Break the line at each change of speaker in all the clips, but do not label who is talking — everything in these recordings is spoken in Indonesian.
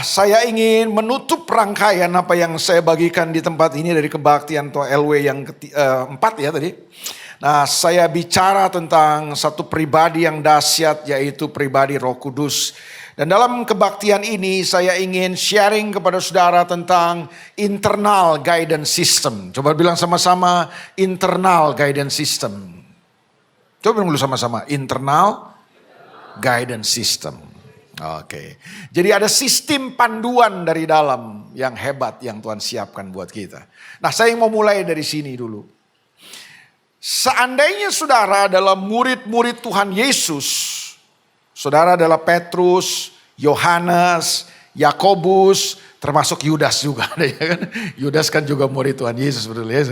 Saya ingin menutup rangkaian apa yang saya bagikan di tempat ini dari kebaktian Tua LW yang keempat ya tadi. Nah, saya bicara tentang satu pribadi yang dahsyat, yaitu pribadi Roh Kudus. Dan dalam kebaktian ini saya ingin sharing kepada saudara tentang internal guidance system. Coba bilang sama-sama, internal guidance system. Coba bilang dulu sama-sama, internal guidance system. Oke. Jadi ada sistem panduan dari dalam yang hebat yang Tuhan siapkan buat kita. Nah, saya mau mulai dari sini dulu. Seandainya saudara adalah murid-murid Tuhan Yesus, saudara adalah Petrus, Yohanes, Yakobus, termasuk Yudas juga. Yudas kan juga murid Tuhan Yesus. Betul ya?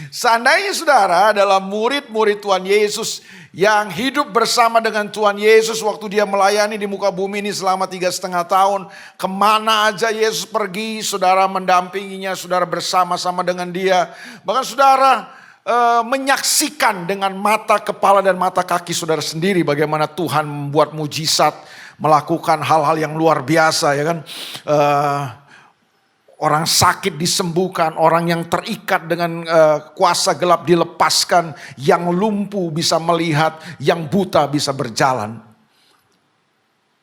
Seandainya saudara adalah murid-murid Tuhan Yesus yang hidup bersama dengan Tuhan Yesus waktu dia melayani di muka bumi ini selama 3,5 tahun. Kemana aja Yesus pergi, saudara mendampinginya, saudara bersama-sama dengan dia. Bahkan saudara menyaksikan dengan mata kepala dan mata kaki saudara sendiri bagaimana Tuhan membuat mujizat, melakukan hal-hal yang luar biasa ya kan. Orang sakit disembuhkan, orang yang terikat dengan kuasa gelap dilepaskan, yang lumpuh bisa melihat, yang buta bisa berjalan.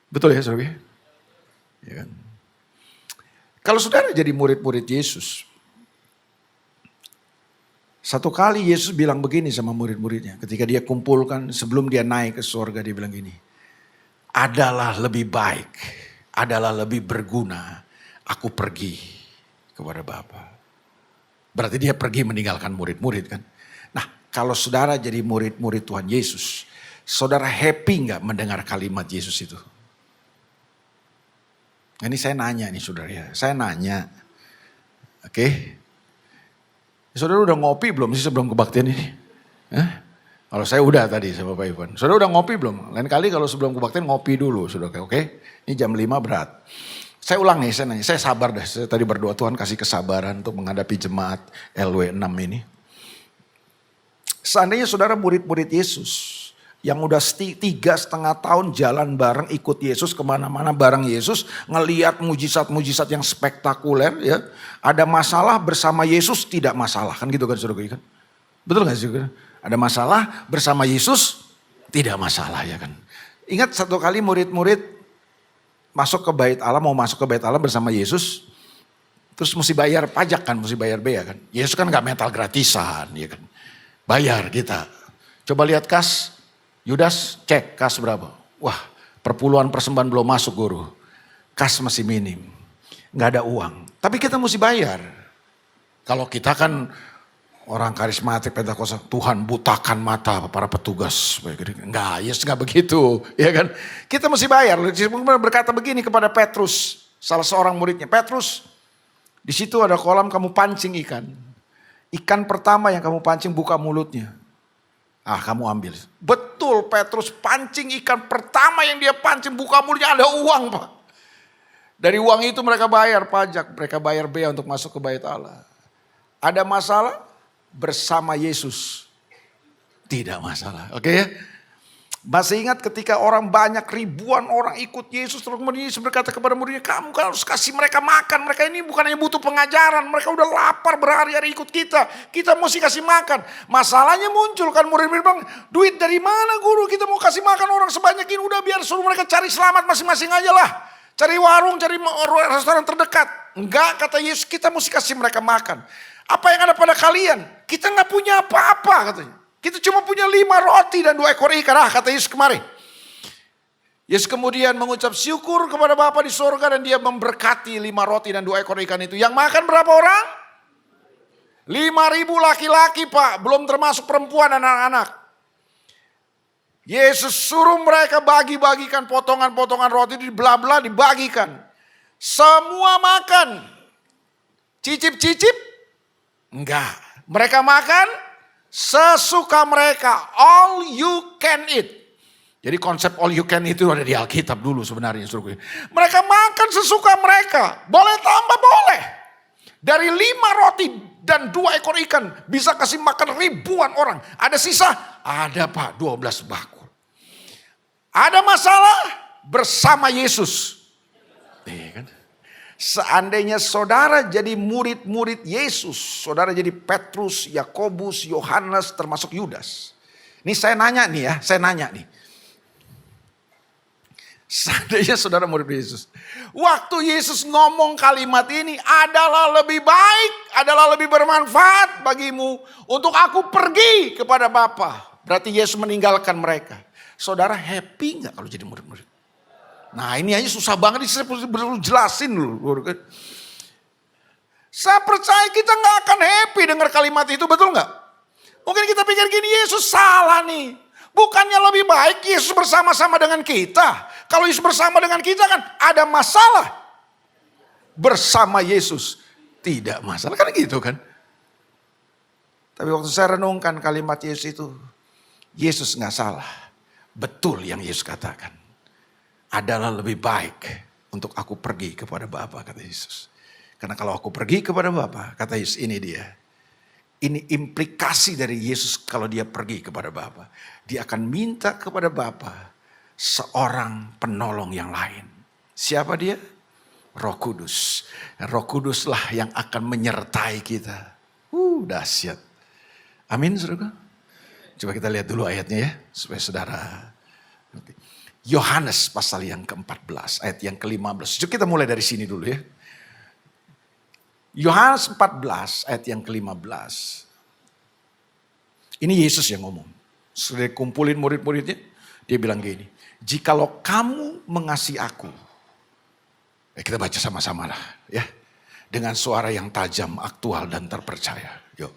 Betul ya saudara? Ya kan? Kalau saudara jadi murid-murid Yesus, satu kali Yesus bilang begini sama murid-muridnya. Ketika dia kumpulkan sebelum dia naik ke surga, dia bilang gini. Adalah lebih baik, adalah lebih berguna aku pergi kepada Bapa. Berarti dia pergi meninggalkan murid-murid kan. Nah, kalau saudara jadi murid-murid Tuhan Yesus, saudara happy gak mendengar kalimat Yesus itu? Ini saya nanya nih saudara ya, saya nanya. Oke. Saudara udah ngopi belum sih sebelum kebaktian ini? Kalau saya udah tadi sama Pak Ivan. Saudara udah ngopi belum? Lain kali kalau sebelum kebaktian ngopi dulu. Saudara, oke? Ini jam 5 berat. Saya ulang nih, saya nanya. Saya sabar deh. Saya tadi berdoa Tuhan kasih kesabaran untuk menghadapi jemaat LW 6 ini. Seandainya saudara murid-murid Yesus. Yang udah 3,5 tahun jalan bareng ikut Yesus kemana-mana bareng Yesus. Ngeliat mujizat-mujizat yang spektakuler ya. Ada masalah bersama Yesus tidak masalah. Kan gitu kan saudara kan. Betul gak sih saudara? Ada masalah bersama Yesus tidak masalah ya kan. Ingat satu kali murid-murid masuk ke bait Allah, mau masuk ke bait Allah bersama Yesus. Terus mesti bayar pajak kan, mesti bayar bea kan. Yesus kan gak mental gratisan ya kan. Bayar kita. Coba lihat kas. Yudas cek kas berapa. Wah perpuluhan persembahan belum masuk guru. Kas masih minim. Gak ada uang. Tapi kita mesti bayar. Kalau kita kan orang karismatik Pentakosta, Tuhan butakan mata para petugas. Enggak, Yesus gak begitu. Ya kan? Kita mesti bayar. Yesus berkata begini kepada Petrus. Salah seorang muridnya. Petrus, di situ ada kolam kamu pancing ikan. Ikan pertama yang kamu pancing buka mulutnya. Kamu ambil. Betul Petrus pancing ikan pertama yang dia pancing buka mulutnya ada uang Pak. Dari uang itu mereka bayar pajak, mereka bayar bea untuk masuk ke bait Allah. Ada masalah bersama Yesus? Tidak masalah. Oke ya? Masih ingat ketika orang banyak ribuan orang ikut Yesus. Terus kemudian Yesus berkata kepada muridnya, kamu harus kasih mereka makan. Mereka ini bukan hanya butuh pengajaran. Mereka udah lapar berhari-hari ikut kita. Kita mesti kasih makan. Masalahnya muncul kan murid-murid bilang, duit dari mana guru? Kita mau kasih makan orang sebanyak ini. Udah biar suruh mereka cari selamat masing-masing aja lah. Cari warung, cari restoran terdekat. Enggak, kata Yesus, kita mesti kasih mereka makan. Apa yang ada pada kalian? Kita gak punya apa-apa katanya. Kita cuma punya 5 roti dan 2 ekor ikan. Kata Yesus kemarin. Yesus kemudian mengucap syukur kepada Bapa di sorga. Dan dia memberkati 5 roti dan 2 ekor ikan itu. Yang makan berapa orang? 5.000 laki-laki Pak. Belum termasuk perempuan dan anak-anak. Yesus suruh mereka bagi-bagikan potongan-potongan roti. Dibelah-belah dibagikan. Semua makan. Cicip-cicip? Enggak. Mereka makan sesuka mereka, all you can eat. Jadi konsep all you can itu ada di Alkitab dulu sebenarnya. Mereka makan sesuka mereka. Boleh tambah boleh. Dari 5 roti dan 2 ekor ikan bisa kasih makan ribuan orang. Ada sisa? Ada Pak, 12 bakul. Ada masalah bersama Yesus. Iya kan? Seandainya saudara jadi murid-murid Yesus, saudara jadi Petrus, Yakobus, Yohanes, termasuk Yudas. Ini saya nanya nih ya, saya nanya nih. Seandainya saudara murid Yesus. Waktu Yesus ngomong kalimat ini adalah lebih baik, adalah lebih bermanfaat bagimu untuk aku pergi kepada Bapa. Berarti Yesus meninggalkan mereka. Saudara happy gak kalau jadi murid-murid? Nah ini aja susah banget, saya perlu jelasin dulu. Saya percaya kita gak akan happy dengar kalimat itu, betul gak? Mungkin kita pikir gini, Yesus salah nih. Bukannya lebih baik Yesus bersama-sama dengan kita. Kalau Yesus bersama dengan kita kan ada masalah. Bersama Yesus tidak masalah, kan gitu kan. Tapi waktu saya renungkan kalimat Yesus itu, Yesus gak salah. Betul yang Yesus katakan. Adalah lebih baik untuk aku pergi kepada Bapa, kata Yesus. Karena kalau aku pergi kepada Bapa, kata Yesus, ini dia. Ini implikasi dari Yesus kalau dia pergi kepada Bapa. Dia akan minta kepada Bapa seorang penolong yang lain. Siapa dia? Roh Kudus. Roh Kuduslah yang akan menyertai kita. Dahsyat. Amin, saudara. Coba kita lihat dulu ayatnya ya, supaya saudara ngerti. Yohanes pasal yang ke-14, ayat yang ke-15. Jadi kita mulai dari sini dulu ya. Yohanes 14, ayat yang ke-15. Ini Yesus yang ngomong. Sudah kumpulin murid-muridnya, dia bilang gini. Jikalau kamu mengasihi aku. Kita baca sama-sama lah ya. Dengan suara yang tajam, aktual dan terpercaya. Yuk.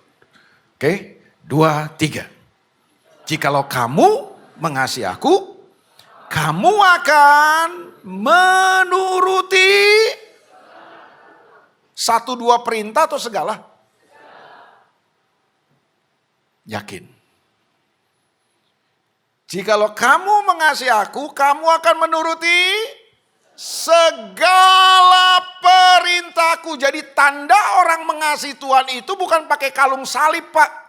Oke, 2, 3. Jikalau kamu mengasihi aku, kamu akan menuruti 1-2 perintah atau segala? Yakin. Jikalau kamu mengasihi aku, kamu akan menuruti segala perintahku. Jadi tanda orang mengasihi Tuhan itu bukan pakai kalung salib, Pak.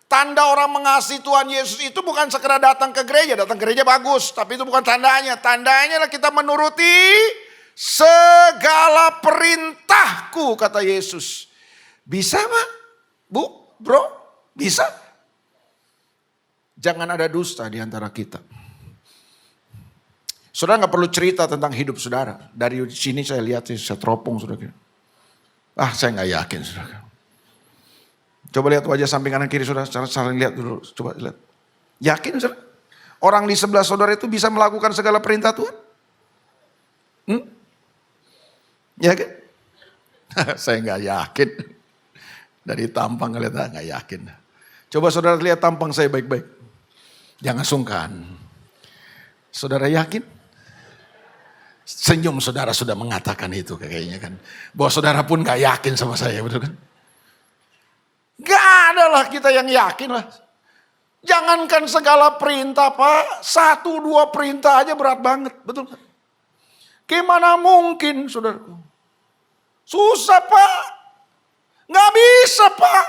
Tanda orang mengasihi Tuhan Yesus itu bukan sekedar datang ke gereja. Datang ke gereja bagus, tapi itu bukan tandanya. Tandanya adalah kita menuruti segala perintahku, kata Yesus. Bisa Pak? Bu? Bro? Bisa? Jangan ada dusta di antara kita. Saudara gak perlu cerita tentang hidup saudara. Dari sini saya lihat, saya teropong saudara. Saya gak yakin saudara. Coba lihat wajah samping kanan kiri saudara, saling lihat dulu, coba lihat. Yakin saudara? Orang di sebelah saudara itu bisa melakukan segala perintah Tuhan? Ya kan? Saya gak yakin. Dari tampang ngeliat, gak yakin. Coba saudara lihat tampang saya baik-baik. Jangan sungkan. Saudara yakin? Senyum saudara sudah mengatakan itu kayaknya kan. Bahwa saudara pun gak yakin sama saya, betul kan? Gak ada lah kita yang yakin lah. Jangankan segala perintah Pak. 1-2 perintah aja berat banget. Betul kan? Gimana mungkin saudaraku? Susah Pak. Gak bisa Pak.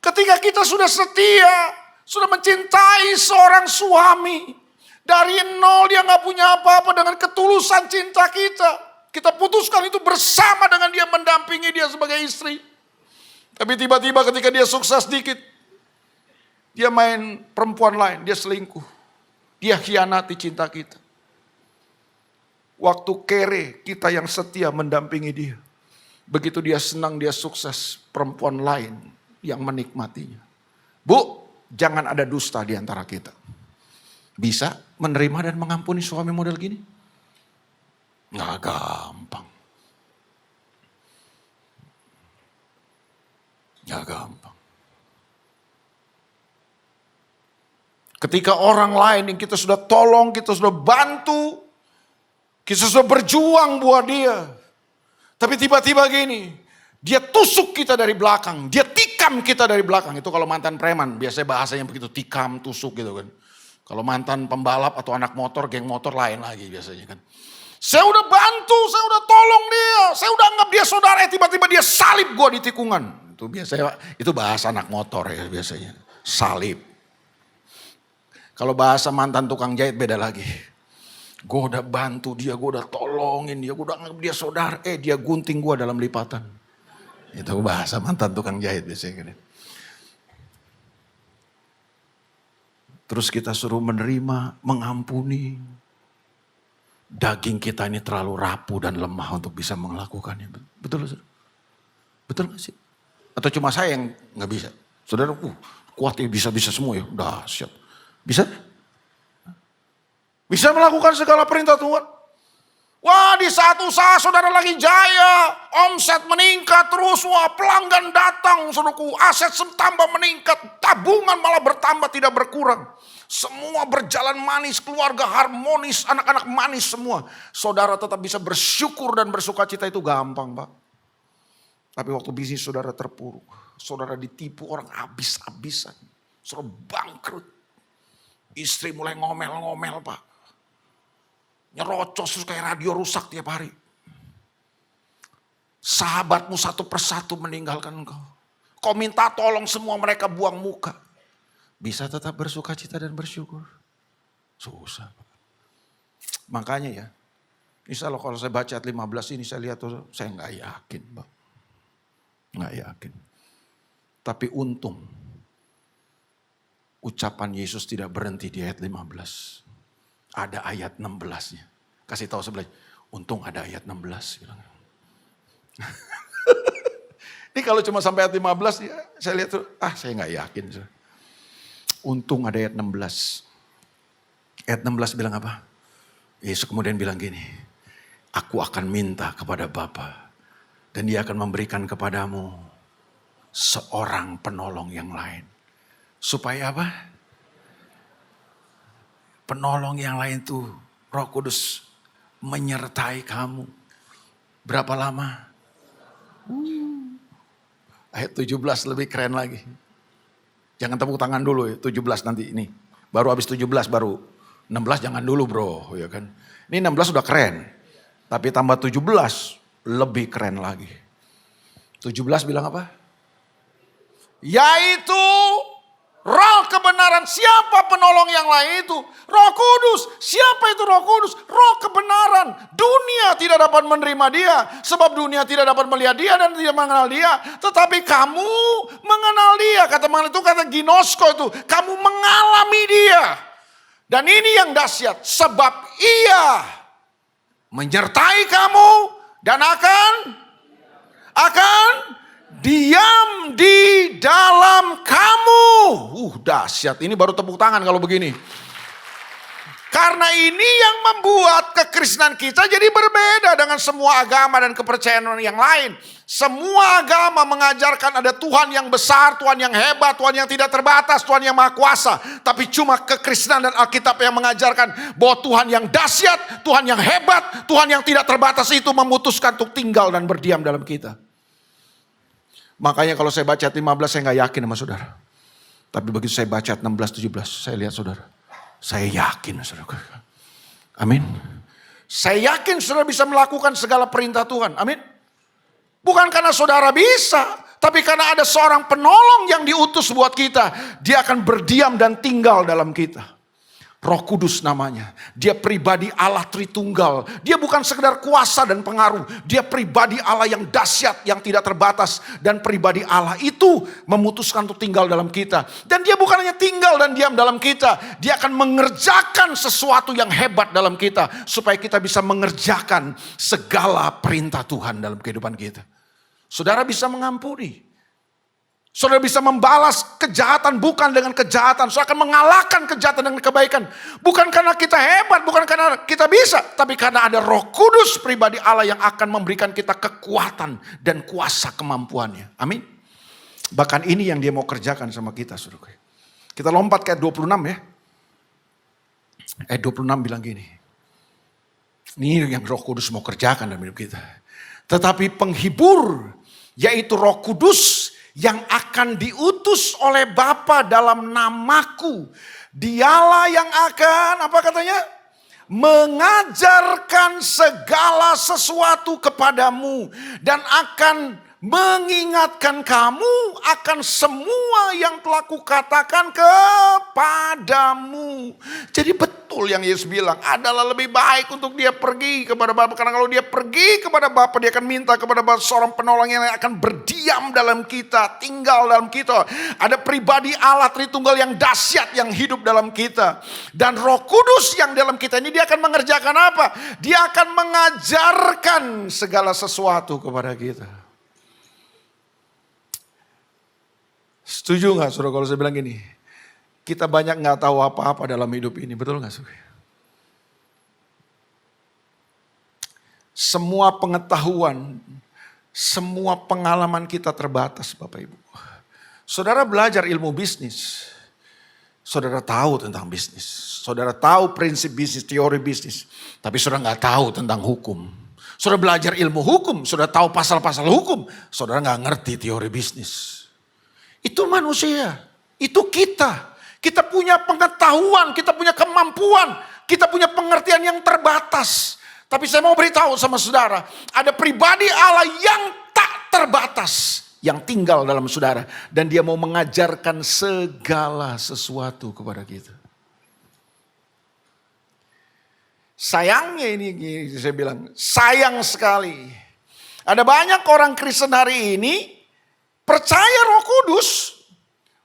Ketika kita sudah setia. Sudah mencintai seorang suami. Dari nol dia gak punya apa-apa dengan ketulusan cinta kita. Kita putuskan itu bersama dengan dia, mendampingi dia sebagai istri. Tapi tiba-tiba ketika dia sukses dikit, dia main perempuan lain, dia selingkuh. Dia khianati cinta kita. Waktu kere, kita yang setia mendampingi dia. Begitu dia senang, dia sukses, perempuan lain yang menikmatinya. Bu, jangan ada dusta di antara kita. Bisa menerima dan mengampuni suami model gini? Nggak gampang. Nggak gampang. Ketika orang lain yang kita sudah tolong, kita sudah bantu, kita sudah berjuang buat dia. Tapi tiba-tiba gini, dia tusuk kita dari belakang, dia tikam kita dari belakang. Itu kalau mantan preman, biasanya bahasanya begitu, tikam, tusuk gitu kan. Kalau mantan pembalap atau anak motor, geng motor lain lagi biasanya kan. Saya udah bantu, saya udah tolong dia, saya udah anggap dia saudara, tiba-tiba dia salib gue di tikungan. Itu biasanya, itu bahasa anak motor ya biasanya, salib. Kalau bahasa mantan tukang jahit beda lagi. Gue udah bantu dia, gue udah tolongin dia, gue udah anggap dia saudara. Dia gunting gue dalam lipatan. Itu bahasa mantan tukang jahit biasanya. Gitu. Terus kita suruh menerima, mengampuni. Daging kita ini terlalu rapuh dan lemah untuk bisa melakukannya. Betul saudara? Betul gak sih? Atau cuma saya yang gak bisa? Saudara, kuat ya, bisa-bisa semua ya. Udah siap. Bisa? Bisa melakukan segala perintah Tuhan. Wah, di saat usaha saudara lagi jaya, omset meningkat terus, wah pelanggan datang, saudaraku, aset tambah meningkat, tabungan malah bertambah tidak berkurang. Semua berjalan manis, keluarga harmonis, anak-anak manis semua. Saudara tetap bisa bersyukur dan bersukacita itu gampang, Pak. Tapi waktu bisnis saudara terpuruk, saudara ditipu orang habis-habisan, saudara bangkrut. Istri mulai ngomel-ngomel, Pak. Nyerocos terus kayak radio rusak tiap hari. Sahabatmu satu persatu meninggalkan engkau. Kau minta tolong semua mereka buang muka. Bisa tetap bersukacita dan bersyukur? Susah. Makanya ya, insya Allah kalau saya baca ayat 15 ini saya lihat tuh, saya gak yakin, Pak. Gak yakin. Tapi untung ucapan Yesus tidak berhenti di ayat 15. Ada ayat 16-nya. Kasih tahu sebelah. Untung ada ayat 16. Bilang. Ini kalau cuma sampai ayat 15 ya, saya lihat tuh, saya gak yakin. Untung ada ayat 16. Ayat 16 bilang apa? Yesus kemudian bilang gini. Aku akan minta kepada Bapa. Dan dia akan memberikan kepadamu seorang penolong yang lain. Supaya apa? Penolong yang lain tuh Roh Kudus menyertai kamu. Berapa lama? Ayat 17 lebih keren lagi. Jangan tepuk tangan dulu ya, 17 nanti ini. Baru habis 17 baru. 16 jangan dulu bro, ya kan. Ini 16 udah keren. Tapi tambah 17 lebih keren lagi. 17 bilang apa? Yaitu Roh kebenaran. Siapa penolong yang lain itu? Roh Kudus. Siapa itu Roh Kudus? Roh kebenaran. Dunia tidak dapat menerima dia. Sebab dunia tidak dapat melihat dia dan tidak mengenal dia. Tetapi kamu mengenal dia. Kata mengenal itu kata ginosko itu. Kamu mengalami dia. Dan ini yang dahsyat. Sebab ia menyertai kamu. Dan akan diam di dalam kamu. Dahsyat. Ini baru tepuk tangan kalau begini. Karena ini yang membuat kekristenan kita jadi berbeda dengan semua agama dan kepercayaan yang lain. Semua agama mengajarkan ada Tuhan yang besar, Tuhan yang hebat, Tuhan yang tidak terbatas, Tuhan yang maha kuasa. Tapi cuma kekristenan dan Alkitab yang mengajarkan bahwa Tuhan yang dahsyat, Tuhan yang hebat, Tuhan yang tidak terbatas itu memutuskan untuk tinggal dan berdiam dalam kita. Makanya kalau saya baca 15 saya gak yakin sama saudara. Tapi begitu saya baca 16-17 saya lihat saudara. Saya yakin saudara. Amin. Saya yakin saudara bisa melakukan segala perintah Tuhan. Amin. Bukan karena saudara bisa. Tapi karena ada seorang penolong yang diutus buat kita. Dia akan berdiam dan tinggal dalam kita. Roh Kudus namanya. Dia pribadi Allah Tritunggal. Dia bukan sekedar kuasa dan pengaruh. Dia pribadi Allah yang dahsyat, yang tidak terbatas. Dan pribadi Allah itu memutuskan untuk tinggal dalam kita. Dan dia bukan hanya tinggal dan diam dalam kita. Dia akan mengerjakan sesuatu yang hebat dalam kita. Supaya kita bisa mengerjakan segala perintah Tuhan dalam kehidupan kita. Saudara bisa mengampuni. Saudara bisa membalas kejahatan bukan dengan kejahatan. Saudara akan mengalahkan kejahatan dengan kebaikan. Bukan karena kita hebat, bukan karena kita bisa. Tapi karena ada Roh Kudus pribadi Allah yang akan memberikan kita kekuatan dan kuasa kemampuannya. Amin. Bahkan ini yang dia mau kerjakan sama kita. Saudara. Kita lompat ke ayat 26 ya. Ayat 26 bilang gini. Ini yang Roh Kudus mau kerjakan dalam hidup kita. Tetapi penghibur yaitu Roh Kudus yang akan diutus oleh Bapa dalam namaku. Dialah yang akan, apa katanya? Mengajarkan segala sesuatu kepadamu. Dan akan mengingatkan kamu akan semua yang telah kukatakan kepadamu. Jadi betul betul yang Yesus bilang. Adalah lebih baik untuk dia pergi kepada Bapa. Karena kalau dia pergi kepada Bapa, dia akan minta kepada Bapa seorang penolong yang akan berdiam dalam kita. Tinggal dalam kita. Ada pribadi Allah Tritunggal yang dahsyat yang hidup dalam kita. Dan Roh Kudus yang dalam kita ini dia akan mengerjakan apa? Dia akan mengajarkan segala sesuatu kepada kita. Setuju gak saudara kalau saya bilang gini? Kita banyak gak tahu apa-apa dalam hidup ini, betul gak saudara? Semua pengetahuan, semua pengalaman kita terbatas Bapak Ibu. Saudara belajar ilmu bisnis, saudara tahu tentang bisnis. Saudara tahu prinsip bisnis, teori bisnis. Tapi saudara gak tahu tentang hukum. Saudara belajar ilmu hukum, saudara tahu pasal-pasal hukum. Saudara gak ngerti teori bisnis. Itu manusia, itu kita. Kita punya pengetahuan, kita punya kemampuan, kita punya pengertian yang terbatas. Tapi saya mau beritahu sama saudara, ada pribadi Allah yang tak terbatas, yang tinggal dalam saudara. Dan dia mau mengajarkan segala sesuatu kepada kita. Sayangnya ini saya bilang, sayang sekali. Ada banyak orang Kristen hari ini, percaya Roh Kudus.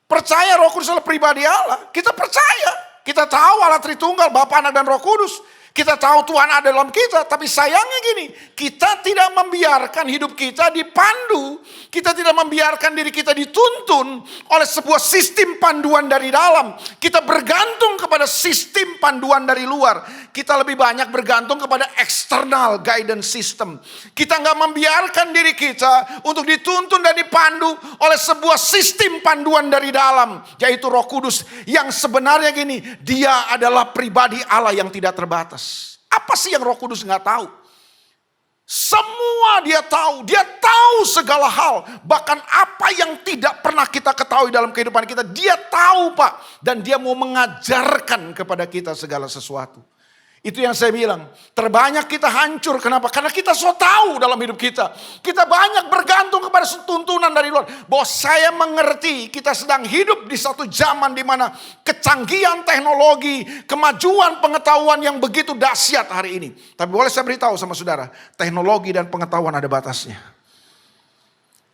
Percaya Roh Kudus adalah pribadi Allah. Kita percaya. Kita tahu Allah Tritunggal, Bapa, Anak, dan Roh Kudus. Kita tahu Tuhan ada dalam kita. Tapi sayangnya gini, kita tidak membiarkan hidup kita dipandu. Kita tidak membiarkan diri kita dituntun oleh sebuah sistem panduan dari dalam. Kita bergantung kepada sistem panduan dari luar. Kita lebih banyak bergantung kepada external guidance system. Kita nggak membiarkan diri kita untuk dituntun dan dipandu oleh sebuah sistem panduan dari dalam. Yaitu Roh Kudus yang sebenarnya gini, dia adalah pribadi Allah yang tidak terbatas. Apa sih yang Roh Kudus nggak tahu? Semua dia tahu segala hal. Bahkan apa yang tidak pernah kita ketahui dalam kehidupan kita, dia tahu Pak. Dan dia mau mengajarkan kepada kita segala sesuatu. Itu yang saya bilang, terbanyak kita hancur. Kenapa? Karena kita so tahu dalam hidup kita. Kita banyak bergantung kepada tuntunan dari luar. Bahwa saya mengerti kita sedang hidup di satu zaman di mana kecanggihan teknologi, kemajuan pengetahuan yang begitu dahsyat hari ini. Tapi boleh saya beritahu sama saudara, teknologi dan pengetahuan ada batasnya.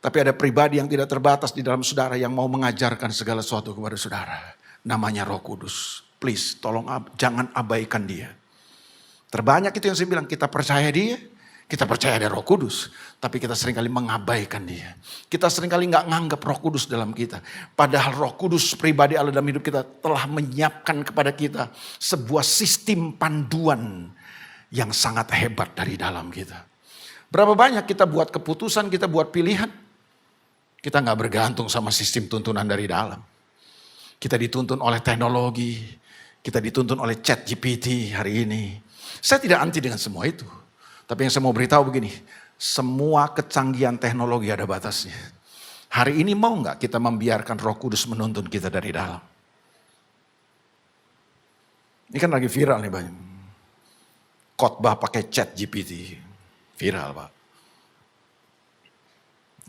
Tapi ada pribadi yang tidak terbatas di dalam saudara yang mau mengajarkan segala sesuatu kepada saudara. Namanya Roh Kudus. Please, tolong jangan abaikan dia. Terbanyak itu yang saya bilang, kita percaya dia, kita percaya ada Roh Kudus. Tapi kita seringkali mengabaikan dia. Kita seringkali gak nganggap Roh Kudus dalam kita. Padahal Roh Kudus pribadi Allah dalam hidup kita telah menyiapkan kepada kita sebuah sistem panduan yang sangat hebat dari dalam kita. Berapa banyak kita buat keputusan, kita buat pilihan. Kita gak bergantung sama sistem tuntunan dari dalam. Kita dituntun oleh teknologi, kita dituntun oleh ChatGPT hari ini. Saya tidak anti dengan semua itu. Tapi yang saya mau beritahu begini. Semua kecanggihan teknologi ada batasnya. Hari ini mau gak kita membiarkan Roh Kudus menuntun kita dari dalam? Ini kan lagi viral nih banyak. Khotbah pakai ChatGPT. Viral Pak.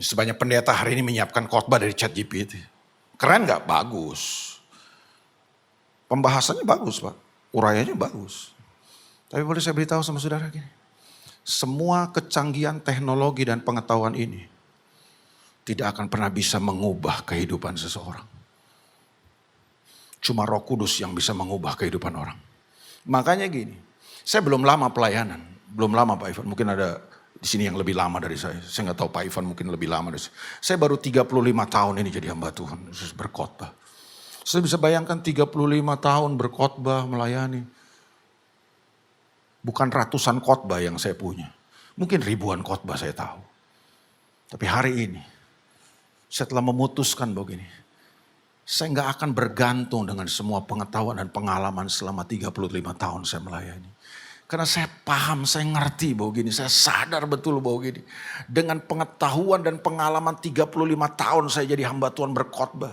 Sebanyak pendeta hari ini menyiapkan khotbah dari ChatGPT. Keren gak? Bagus. Pembahasannya bagus Pak. Urayanya bagus. Tapi boleh saya beritahu sama saudara gini. Semua kecanggihan teknologi dan pengetahuan ini tidak akan pernah bisa mengubah kehidupan seseorang. Cuma Roh Kudus yang bisa mengubah kehidupan orang. Makanya gini, saya belum lama pelayanan. Belum lama Pak Ivan, mungkin ada di sini yang lebih lama dari saya. Saya nggak tahu Pak Ivan mungkin lebih lama dari saya. Saya baru 35 tahun ini jadi hamba Tuhan, berkhotbah. Saya bisa bayangkan 35 tahun berkhotbah, melayani. Bukan ratusan khotbah yang saya punya. Mungkin ribuan khotbah saya tahu. Tapi hari ini, saya telah memutuskan begini. Saya nggak akan bergantung dengan semua pengetahuan dan pengalaman selama 35 tahun saya melayani. Karena saya paham, saya ngerti bahwa gini, saya sadar betul bahwa gini. Dengan pengetahuan dan pengalaman 35 tahun saya jadi hamba Tuhan berkhotbah.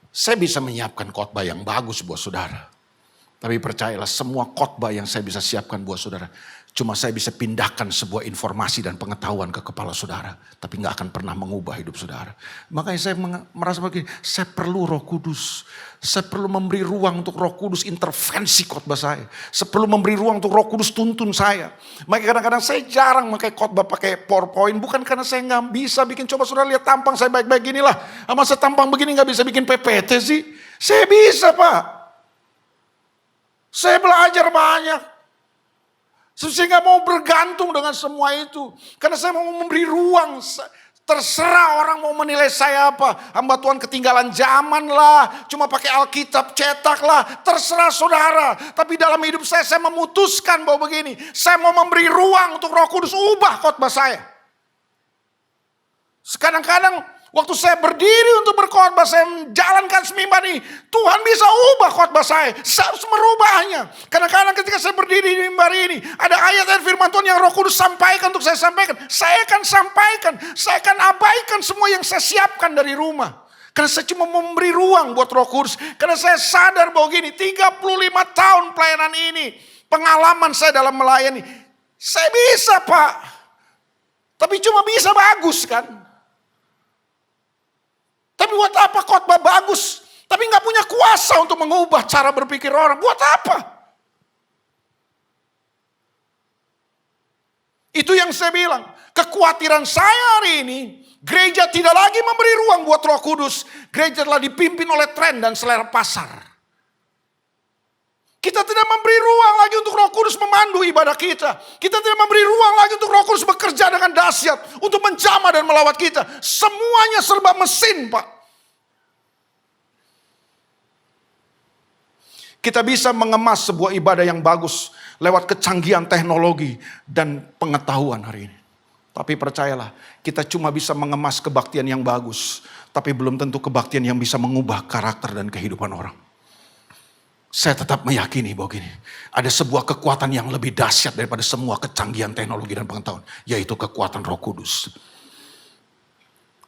Saya bisa menyiapkan khotbah yang bagus buat saudara. Tapi percayalah semua khotbah yang saya bisa siapkan buat saudara Cuma saya bisa pindahkan sebuah informasi dan pengetahuan ke kepala saudara. Tapi gak akan pernah mengubah hidup saudara. Makanya saya merasa begini, saya perlu Roh Kudus. Saya perlu memberi ruang untuk Roh Kudus intervensi khotbah saya. Saya perlu memberi ruang untuk Roh Kudus tuntun saya. Makanya kadang-kadang saya jarang pakai khotbah pakai PowerPoint. Bukan karena saya gak bisa bikin, coba saudara lihat tampang saya baik-baik gini lah. Masa tampang begini gak bisa bikin PPT sih? Saya bisa Pak. Saya belajar banyak. Saya gak mau bergantung dengan semua itu. Karena saya mau memberi ruang. Terserah orang mau menilai saya apa. Hamba Tuhan ketinggalan zaman lah. Cuma pakai Alkitab cetak lah. Terserah saudara. Tapi dalam hidup saya memutuskan bahwa begini. Saya mau memberi ruang untuk Roh Kudus ubah khotbah saya. Kadang-kadang waktu saya berdiri untuk berkhotbah, saya menjalankan semimbar ini. Tuhan bisa ubah khotbah saya. Saya harus merubahnya. Kadang-kadang ketika saya berdiri di mimbar ini, ada ayat-ayat firman Tuhan yang Roh Kudus sampaikan untuk saya sampaikan. Saya akan sampaikan. Saya akan abaikan semua yang saya siapkan dari rumah. Karena saya cuma memberi ruang buat Roh Kudus. Karena saya sadar bahwa gini, 35 tahun pelayanan ini, pengalaman saya dalam melayani, saya bisa Pak. Tapi cuma bisa bagus kan. Tapi buat apa khotbah bagus, tapi gak punya kuasa untuk mengubah cara berpikir orang. Buat apa? Itu yang saya bilang. Kekhawatiran saya hari ini, gereja tidak lagi memberi ruang buat Roh Kudus. Gereja telah dipimpin oleh tren dan selera pasar. Kita tidak memberi ruang lagi untuk Roh Kudus memandu ibadah kita. Kita tidak memberi ruang lagi untuk Roh Kudus bekerja dengan dahsyat. Untuk menjamah dan melawat kita. Semuanya serba mesin Pak. Kita bisa mengemas sebuah ibadah yang bagus. Lewat kecanggihan teknologi dan pengetahuan hari ini. Tapi percayalah, kita cuma bisa mengemas kebaktian yang bagus. Tapi belum tentu kebaktian yang bisa mengubah karakter dan kehidupan orang. Saya tetap meyakini bahwa gini, ada sebuah kekuatan yang lebih dahsyat daripada semua kecanggihan teknologi dan pengetahuan. Yaitu kekuatan Roh Kudus.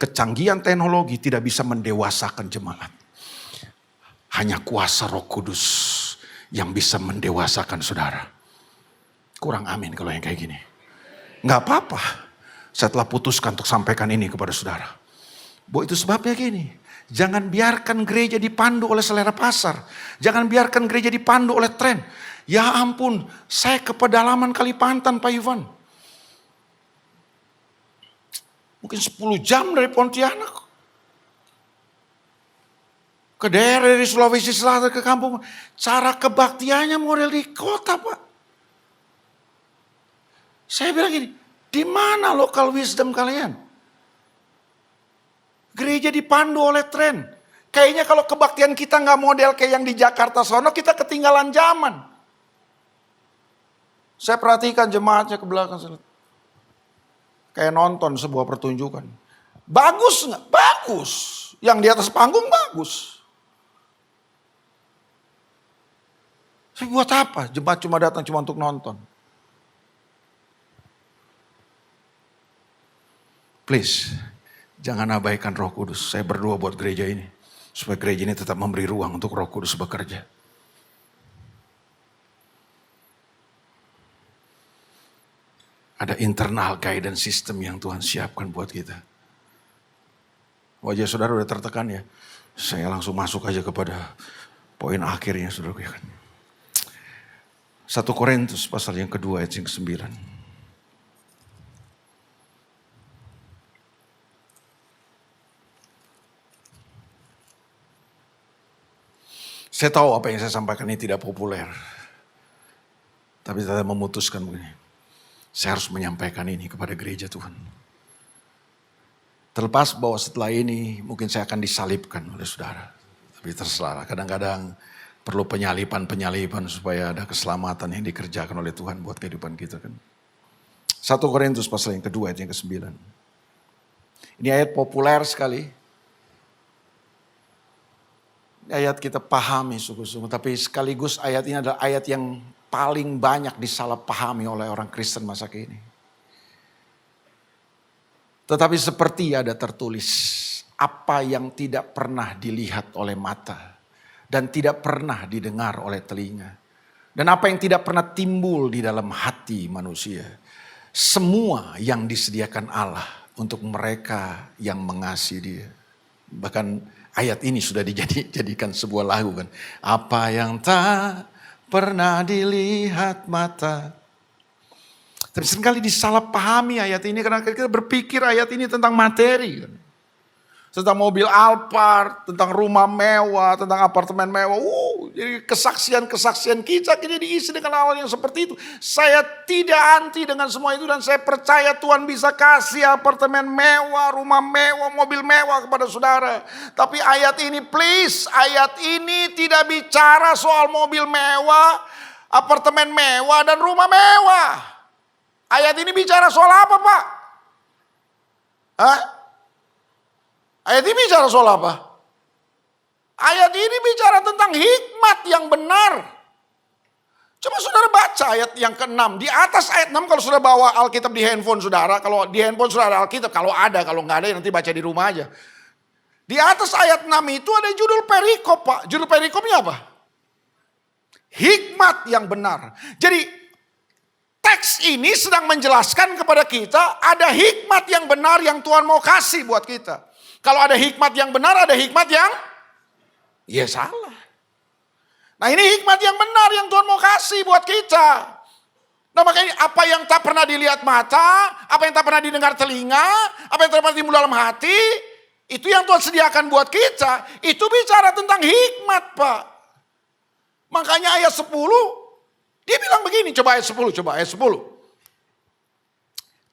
Kecanggihan teknologi tidak bisa mendewasakan jemaat. Hanya kuasa Roh Kudus yang bisa mendewasakan saudara. Kurang amin kalau yang kayak gini. Gak apa-apa. Saya telah putuskan untuk sampaikan ini kepada saudara. Bahwa itu sebabnya gini. Jangan biarkan gereja dipandu oleh selera pasar. Jangan biarkan gereja dipandu oleh tren. Ya ampun, saya ke pedalaman Kalimantan Pak Ivan. Mungkin 10 jam dari Pontianak. Ke daerah dari Sulawesi Selatan ke kampung. Cara kebaktiannya model di kota Pak. Saya bilang gini, di mana local wisdom kalian? Gereja dipandu oleh tren. Kayaknya kalau kebaktian kita gak model kayak yang di Jakarta sono, kita ketinggalan zaman. Saya perhatikan jemaatnya ke belakang. Kayak nonton sebuah pertunjukan. Bagus gak? Bagus. Yang di atas panggung bagus. Saya buat apa? Jemaat cuma datang cuma untuk nonton. Please, jangan abaikan Roh Kudus. Saya berdoa buat gereja ini. Supaya gereja ini tetap memberi ruang untuk Roh Kudus bekerja. Ada internal guidance system yang Tuhan siapkan buat kita. Wajah saudara udah tertekan ya. Saya langsung masuk aja kepada poin akhirnya saudara. 1 Korintus pasal yang kedua ayat yang ke-9. Saya tahu apa yang saya sampaikan ini tidak populer. Tapi saya memutuskan begini. Saya harus menyampaikan ini kepada gereja Tuhan. Terlepas bahwa setelah ini mungkin saya akan disalibkan oleh saudara. Tapi terserah, kadang-kadang perlu penyalipan supaya ada keselamatan yang dikerjakan oleh Tuhan buat kehidupan kita kan. 1 Korintus pasal yang kedua ayat yang ke-9. Ini ayat populer sekali. Ayat kita pahami sungguh-sungguh. Tapi sekaligus ayat ini adalah ayat yang paling banyak disalahpahami oleh orang Kristen masa kini. Tetapi seperti ada tertulis, apa yang tidak pernah dilihat oleh mata dan tidak pernah didengar oleh telinga Dan apa yang tidak pernah timbul di dalam hati manusia. Semua yang disediakan Allah untuk mereka yang mengasihi Dia. Bahkan ayat ini sudah dijadikan sebuah lagu kan. Apa yang tak pernah dilihat mata. Tapi seringkali disalahpahami ayat ini karena kita berpikir ayat ini tentang materi. Tentang mobil Alphard, tentang rumah mewah, tentang apartemen mewah. Jadi kesaksian-kesaksian kita diisi dengan hal yang seperti itu. Saya tidak anti dengan semua itu dan saya percaya Tuhan bisa kasih apartemen mewah, rumah mewah, mobil mewah kepada saudara. Tapi ayat ini please, ayat ini tidak bicara soal mobil mewah, apartemen mewah dan rumah mewah. Ayat ini bicara soal apa, Pak? Hah? Ayat ini bicara soal apa? Ayat ini bicara tentang hikmat yang benar. Coba saudara baca ayat yang ke-6. Di atas ayat 6 kalau saudara bawa Alkitab di handphone saudara. Kalau di handphone saudara ada Alkitab. Kalau ada, kalau nggak ada nanti baca di rumah aja. Di atas ayat 6 itu ada judul perikop, Pak. Judul perikopnya apa? Hikmat yang benar. Jadi teks ini sedang menjelaskan kepada kita ada hikmat yang benar yang Tuhan mau kasih buat kita. Kalau ada hikmat yang benar, ada hikmat yang ya salah. Nah ini hikmat yang benar yang Tuhan mau kasih buat kita. Nah makanya apa yang tak pernah dilihat mata, apa yang tak pernah didengar telinga, apa yang tak pernah timbul dalam hati, itu yang Tuhan sediakan buat kita. Itu bicara tentang hikmat, Pak. Makanya ayat 10, dia bilang begini, coba ayat 10.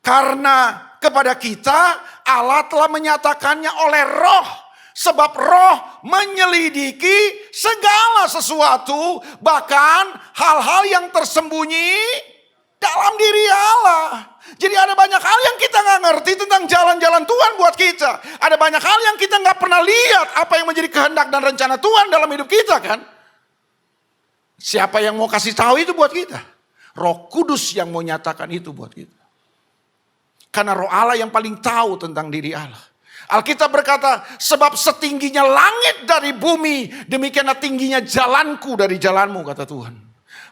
Karena kepada kita Allah telah menyatakannya oleh Roh. Sebab Roh menyelidiki segala sesuatu. Bahkan hal-hal yang tersembunyi dalam diri Allah. Jadi ada banyak hal yang kita gak ngerti tentang jalan-jalan Tuhan buat kita. Ada banyak hal yang kita gak pernah lihat apa yang menjadi kehendak dan rencana Tuhan dalam hidup kita kan. Siapa yang mau kasih tahu itu buat kita? Roh Kudus yang mau nyatakan itu buat kita. Karena Roh Allah yang paling tahu tentang diri Allah. Alkitab berkata, sebab setingginya langit dari bumi, demikianlah tingginya jalanku dari jalanmu, kata Tuhan.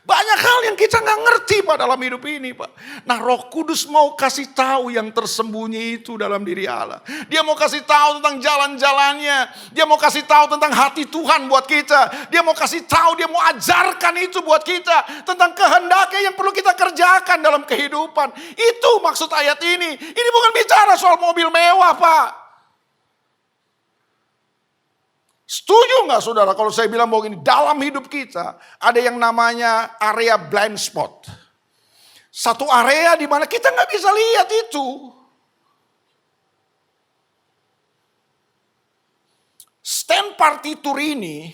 Banyak hal yang kita gak ngerti Pak dalam hidup ini Pak. Nah Roh Kudus mau kasih tahu yang tersembunyi itu dalam diri Allah. Dia mau kasih tahu tentang jalan-jalannya. Dia mau kasih tahu tentang hati Tuhan buat kita. Dia mau kasih tahu, dia mau ajarkan itu buat kita. Tentang kehendaknya yang perlu kita kerjakan dalam kehidupan. Itu maksud ayat ini. Ini bukan bicara soal mobil mewah Pak. Setuju nggak saudara kalau saya bilang bahwa ini dalam hidup kita ada yang namanya area blind spot. Satu area di mana kita nggak bisa lihat itu. Stand partitur ini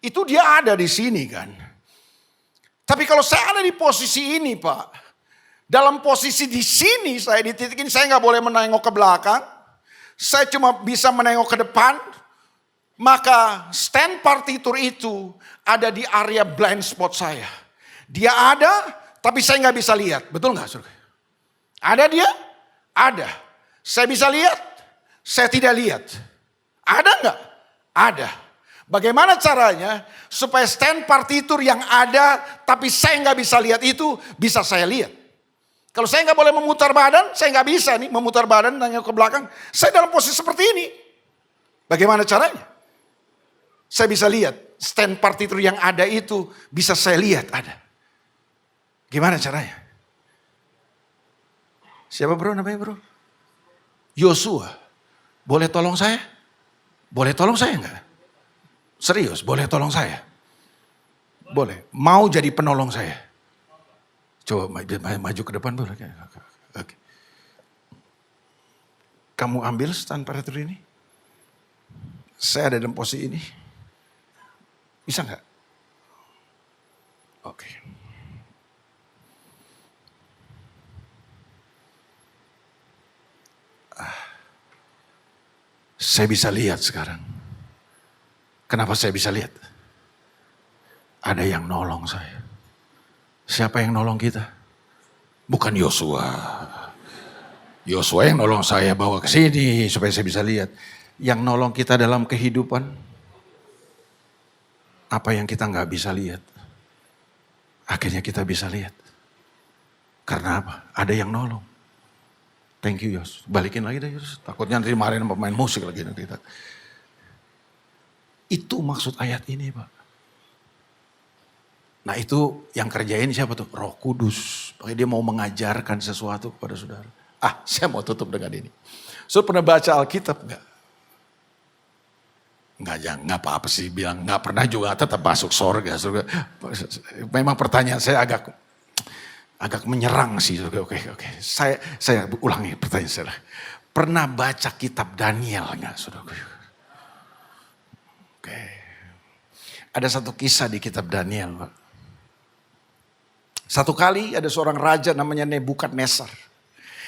itu dia ada di sini kan. Tapi kalau saya ada di posisi ini Pak, dalam posisi di sini saya di titik ini saya nggak boleh menengok ke belakang, saya cuma bisa menengok ke depan. Maka stand partitur itu ada di area blind spot saya. Dia ada tapi saya nggak bisa lihat. Betul nggak saudara? Ada dia? Ada. Saya bisa lihat? Saya tidak lihat. Ada nggak? Ada. Bagaimana caranya supaya stand partitur yang ada tapi saya nggak bisa lihat itu bisa saya lihat? Kalau saya nggak boleh memutar badan, saya nggak bisa nih memutar badan nengok ke belakang. Saya dalam posisi seperti ini. Bagaimana caranya? Saya bisa lihat stand partitur yang ada itu bisa saya lihat ada. Gimana caranya? Siapa bro namanya bro? Yosua. Boleh tolong saya? Boleh tolong saya enggak? Serius boleh tolong saya? Boleh. Mau jadi penolong saya? Coba maju ke depan bro. Oke. Kamu ambil stand partitur ini? Saya ada dalam posisi ini. Bisa nggak? Oke. Saya bisa lihat sekarang. Kenapa saya bisa lihat? Ada yang nolong saya. Siapa yang nolong kita? Bukan Yosua. Yosua yang nolong saya bawa ke sini supaya saya bisa lihat. Yang nolong kita dalam kehidupan. Apa yang kita nggak bisa lihat. Akhirnya kita bisa lihat. Karena apa? Ada yang nolong. Thank you Yos. Balikin lagi deh Yos. Takutnya nanti marahin pemain musik lagi nanti kita. Itu maksud ayat ini Pak. Nah itu yang kerjain siapa tuh? Roh Kudus. Makanya dia mau mengajarkan sesuatu kepada saudara. Saya mau tutup dengan ini. Saudara pernah baca Alkitab enggak? Enggak apa-apa sih bilang. Enggak pernah juga tetap masuk sorga. Memang pertanyaan saya agak menyerang sih. Oke. Saya ulangi pertanyaan saya. Pernah baca kitab Daniel enggak saudara? Oke. Ada satu kisah di kitab Daniel Pak. Satu kali ada seorang raja namanya Nebukadnezar.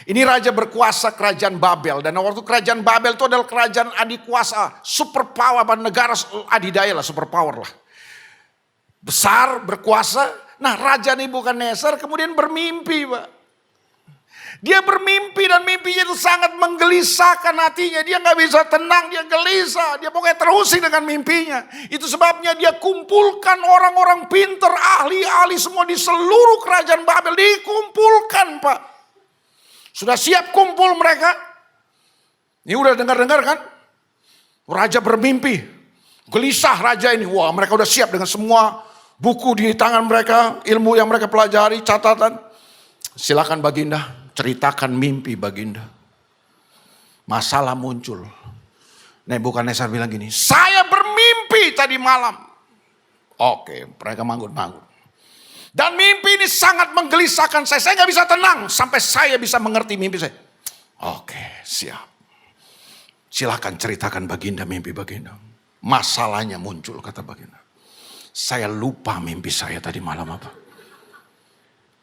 Ini raja berkuasa kerajaan Babel. Dan waktu kerajaan Babel itu adalah kerajaan adikuasa. Superpower, negara adidaya lah, superpower lah. Besar, berkuasa. Nah raja Nebukadnezar kemudian bermimpi Pak. Dia bermimpi dan mimpinya itu sangat menggelisahkan hatinya. Dia gak bisa tenang, dia gelisah. Dia pokoknya terusik dengan mimpinya. Itu sebabnya dia kumpulkan orang-orang pinter, ahli-ahli semua di seluruh kerajaan Babel. Dikumpulkan Pak. Sudah siap kumpul mereka. Ini udah dengar-dengar kan? Raja bermimpi. Gelisah raja ini. Wah mereka udah siap dengan semua buku di tangan mereka. Ilmu yang mereka pelajari, catatan. Silakan Baginda. Ceritakan mimpi Baginda. Masalah muncul. Nebukadnezar bilang gini. Saya bermimpi tadi malam. Oke mereka manggut-manggut. Dan mimpi ini sangat menggelisahkan saya. Saya gak bisa tenang sampai saya bisa mengerti mimpi saya. Oke siap. Silakan ceritakan Baginda mimpi Baginda. Masalahnya muncul kata Baginda. Saya lupa mimpi saya tadi malam apa.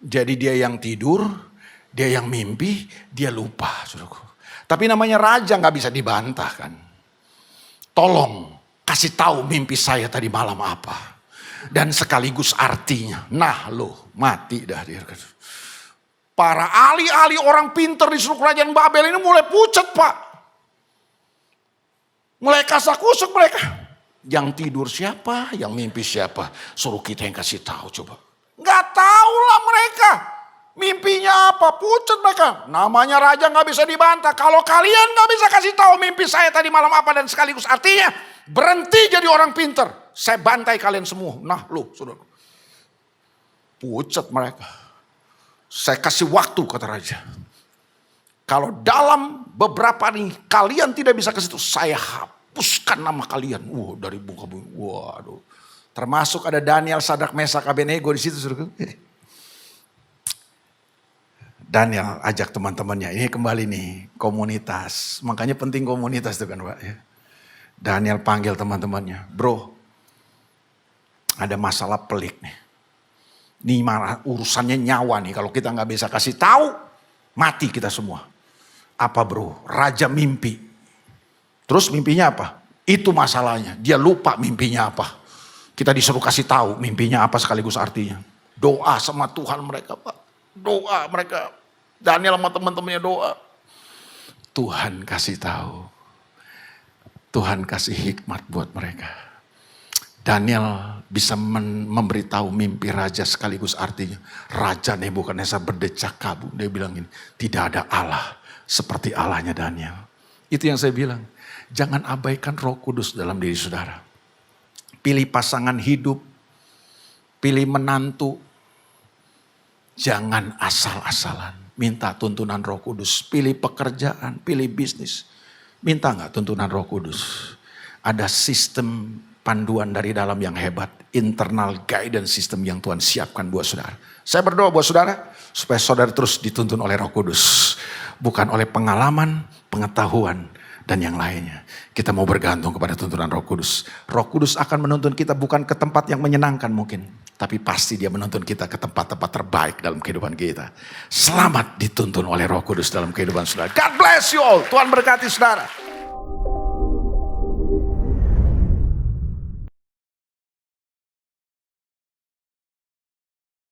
Jadi dia yang tidur. Dia yang mimpi, dia lupa. Saudaraku. Tapi namanya raja gak bisa dibantah kan. Tolong kasih tahu mimpi saya tadi malam apa. Dan sekaligus artinya. Nah loh mati dah dia. Para ahli-ahli orang pinter di seluruh kerajaan Babel ini mulai pucat Pak. Mulai kasak-kusuk mereka. Yang tidur siapa, yang mimpi siapa. Suruh kita yang kasih tahu coba. Gak tahulah mereka. Mimpinya apa? Pucat mereka. Namanya raja gak bisa dibantah. Kalau kalian gak bisa kasih tahu mimpi saya tadi malam apa dan sekaligus artinya. Berhenti jadi orang pinter. Saya bantai kalian semua. Nah loh saudara. Pucat mereka. Saya kasih waktu kata raja. Kalau dalam beberapa hari kalian tidak bisa ke situ. Saya hapuskan nama kalian. Dari muka bumi. Waduh. Termasuk ada Daniel, Sadrak, Mesak, Abednego di situ saudara. Daniel ajak teman-temannya, ini kembali nih komunitas. Makanya penting komunitas itu kan Pak. Ya. Daniel panggil teman-temannya, bro ada masalah pelik nih. Ini urusannya nyawa nih, kalau kita gak bisa kasih tahu mati kita semua. Apa bro? Raja mimpi. Terus mimpinya apa? Itu masalahnya, dia lupa mimpinya apa. Kita disuruh kasih tahu mimpinya apa sekaligus artinya. Doa sama Tuhan mereka Pak. Doa mereka. Daniel sama teman-temannya doa. Tuhan kasih tahu. Tuhan kasih hikmat buat mereka. Daniel bisa memberitahu mimpi raja sekaligus artinya. Raja Nebukadnezar berdecak kabur. Dia bilang ini, tidak ada Allah seperti Allahnya Daniel. Itu yang saya bilang. Jangan abaikan Roh Kudus dalam diri saudara. Pilih pasangan hidup. Pilih menantu. Jangan asal-asalan. Minta tuntunan Roh Kudus. Pilih pekerjaan, pilih bisnis. Minta gak tuntunan Roh Kudus? Ada sistem panduan dari dalam yang hebat. Internal guidance system yang Tuhan siapkan buat saudara. Saya berdoa buat saudara. Supaya saudara terus dituntun oleh Roh Kudus. Bukan oleh pengalaman, pengetahuan, dan yang lainnya. Kita mau bergantung kepada tuntunan Roh Kudus. Roh Kudus akan menuntun kita bukan ke tempat yang menyenangkan mungkin. Tapi pasti dia menuntun kita ke tempat-tempat terbaik dalam kehidupan kita. Selamat dituntun oleh Roh Kudus dalam kehidupan saudara. God bless you all. Tuhan berkati saudara.